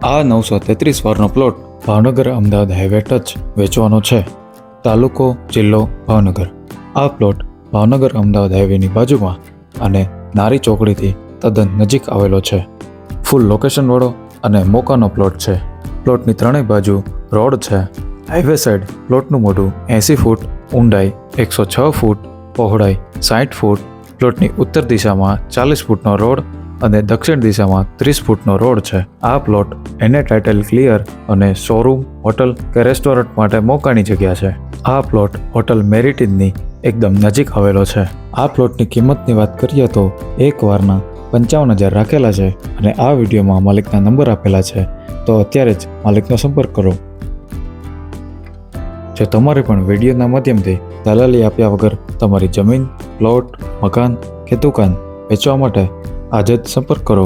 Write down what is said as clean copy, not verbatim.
આ 933 વારનો plot Bhavnagar Ahmedabad highway touch વેચવાનો છે. તાલુકો જિલ્લો ભાવનગર. આ પ્લોટ ભાવનગર અમદાવાદ હાઈવેની બાજુમાં અને નારી ચોકડીથી તદ્દન નજીક આવેલો છે. ફૂલ લોકેશનવાળો અને મોકાનો પ્લોટ છે. પ્લોટની ત્રણેય બાજુ રોડ છે. હાઈવે સાઈડ પ્લોટનું મોઢું 80 ફૂટ, ઊંડાઈ 106 ફૂટ, પહોળાઈ 60 ફૂટ. પ્લોટની ઉત્તર દિશામાં 40 ફૂટનો રોડ અને દક્ષિણ દિશામાં 30 ફૂટનો રોડ છે. આ પ્લોટ એને ટાઇટલ ક્લિયર અને શોરૂમ, હોટલ કે રેસ્ટોરન્ટ માટે મોકાની જગ્યા છે. આ પ્લોટ હોટલ મેરિટીનની એકદમ નજીક આવેલો છે. આ પ્લોટની કિંમતની વાત કરીએ તો એક વારના 55,000 રાખેલા છે અને આ વિડીયોમાં માલિકના નંબર આપેલા છે, તો અત્યારે જ માલિકનો સંપર્ક કરો. જો તમારે પણ વિડીયોના માધ્યમથી દલાલી આપ્યા વગર તમારી જમીન, પ્લોટ, મકાન કે દુકાન વેચવા માટે આજે જ સંપર્ક કરો.